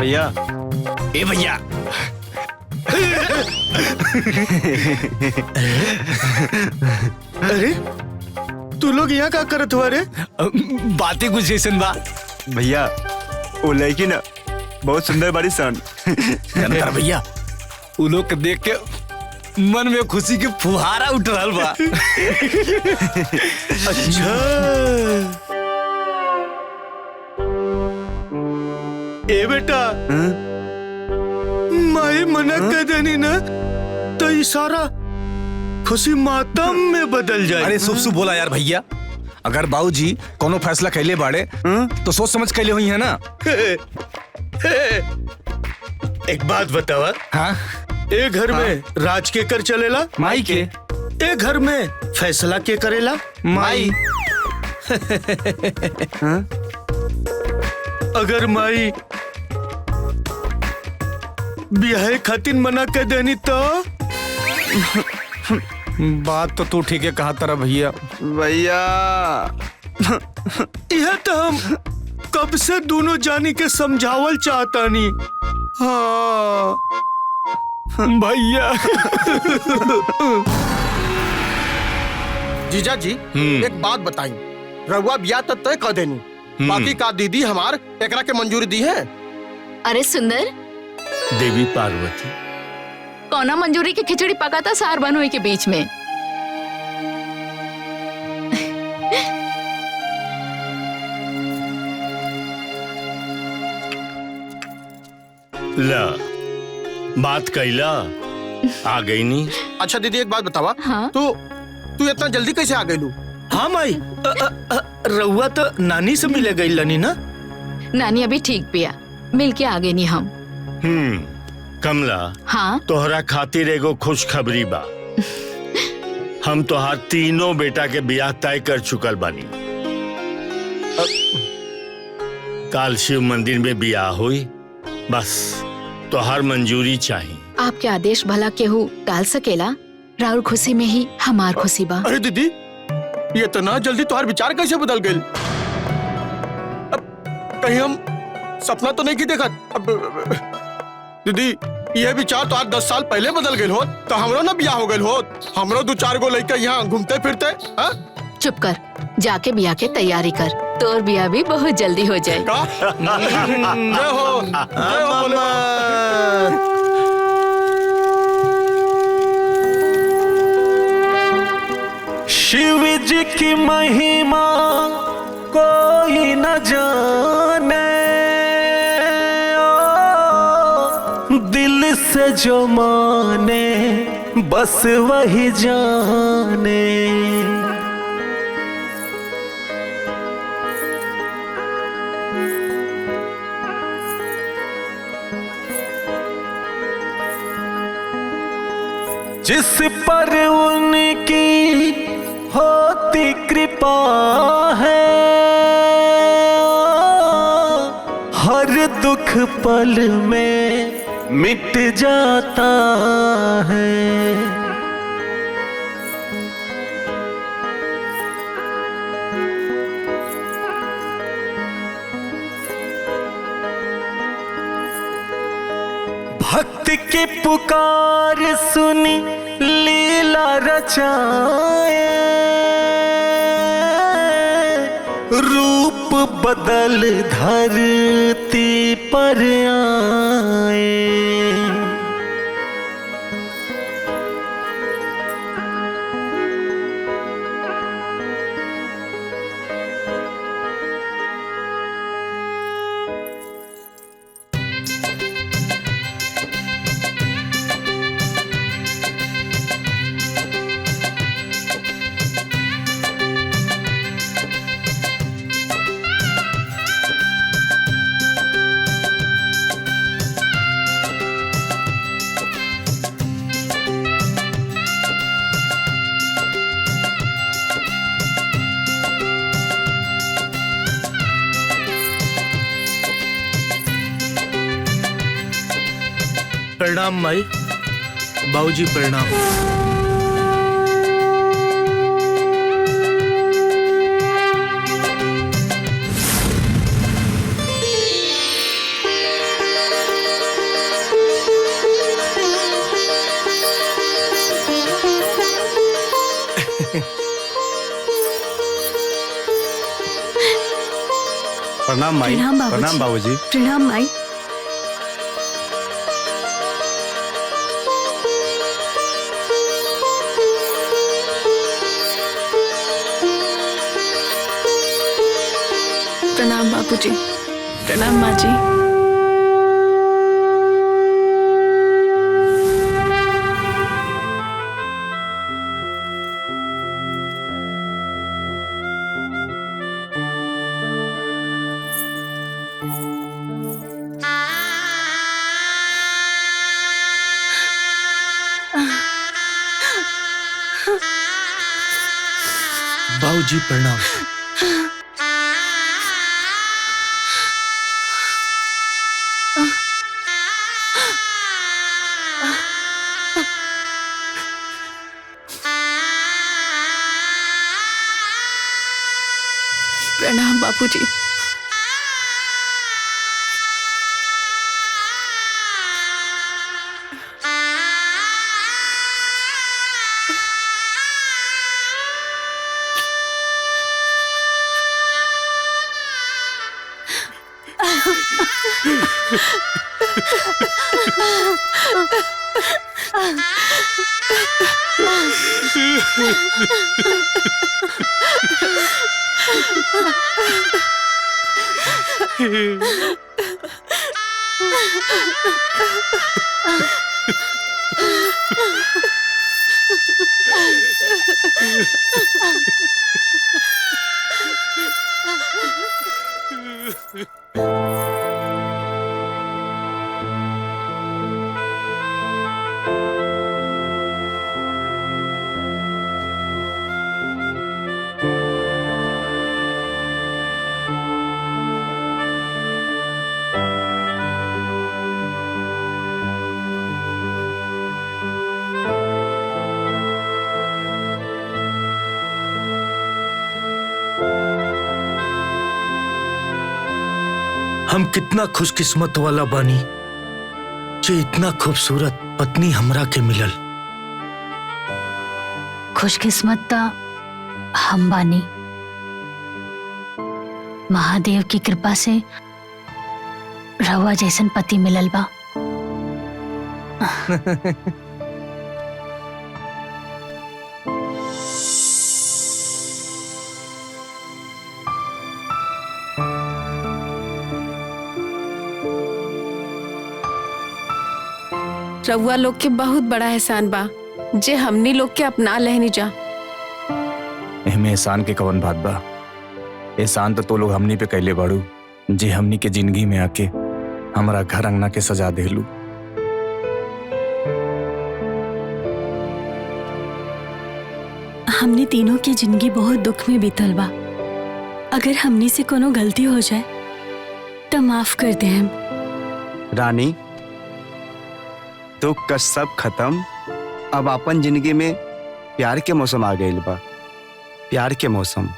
भैया। ए भैया। अरे तू लोग यहाँ का करत हुआ रे? बातें कुछ जैसन बा भैया वो लड़की ना बहुत सुंदर बाड़ी सन। भैया उ लोग के देख के मन में खुशी के फुहारा उठ रहा बा। अच्छा ए बेटा, माई मना कर देनी ना तो इशारा खुशी मातम में बदल जाए। अरे शुभ शुभ बोला यार भैया। अगर बाबूजी कोनो फैसला कैले बाड़े तो सोच समझ कैले हुई है ना। एक बात बतावा। हाँ? ए घर में राज के कर चलेला? माई के। ए घर में फैसला के करेला? माई। अगर माई ब्याह खातिर मना कर देनी तो? बात तो तू ठीक है कहा तारा भैया। भैया यह तो हम कब से दोनों जानी के समझावल चाहता नहीं। हाँ भैया। जीजा जी एक बात बताई, रहुआ ब्याह तब तय कर देनी, बाकी का दीदी हमार एकरा के मंजूरी दी है? अरे सुंदर, देवी पार्वती कौना मंजूरी की खिचड़ी पकाता सार बनोई के बीच में। ला बात कैला आ गई नी। अच्छा दीदी एक बात बतावा। हाँ? तू इतना जल्दी कैसे आ गई लू? हाँ माई, रउआ तो नानी से मिले गई लनी ना? नानी अभी ठीक पिया, मिल के आगे नहीं हम। कमला, हाँ? तोहरा खातिर एगो खुशखबरी बा। हम तोहार तीनों बेटा के ब्याह तय कर चुकल बानी। काल शिव मंदिर में ब्याह हुई, बस तोहार मंजूरी चाहिए। आपके आदेश भला केहू टाल सकेला? राउर खुशी में ही हमार खुशी बा। अरे दीदी ये इतना जल्दी तुम्हारे विचार कैसे बदल गए? अब कहीं हम सपना तो नहीं की देखा? दीदी ये विचार तो आज 10 साल पहले बदल गए हो तो हमरो ना ब्याह हो गए हो, हमरो 2-4 गो लड़का यहाँ घूमते फिरते। चुप कर, जाके ब्याह के तैयारी कर, तोर ब्याह भी बहुत जल्दी हो जाए। जय हो, जय हो भोलेनाथ। शिव जी की महिमा कोई न जाने, दिल से जो माने बस वही जाने। जिस पर उनकी होती कृपा है, हर दुख पल में मिट जाता है। भक्त की पुकार सुनी लीला रचाए, रूप बदल धरती पर आए। प्रणाम माई, बाबूजी प्रणाम। प्रणाम माई। प्रणाम बाबूजी। प्रणाम बाबूजी। प्रणाम माई। प्रणाम बाबूजी। प्रणाम माँ जी। बाबूजी प्रणाम। प्रणाम बाबूजी। हम कितना खुशकिस्मत वाला बानी जे इतना खूबसूरत पत्नी हमरा के मिलल। खुशकिस्मत ता हम बानी। महादेव की कृपा से रवा जैसन पति मिलल बा। रउआ लोग के बहुत बड़ा एहसान बा जे हमनी लोग के अपना लेहनी जा। एहमे एहसान के कवन बात बा। एहसान तो लोग हमनी पे कैले बाड़ू जे हमनी के जिंदगी में आके हमारा घर अंगना के सजा देलू। हमने तीनों की जिंदगी बहुत दुख में बीतल बा। अगर हमनी से कोनो गलती हो जाए तो माफ कर दे हम। रानी दुख का सब खत्म। अब अपन जिंदगी में प्यार के मौसम आ गइल बा। प्यार के मौसम।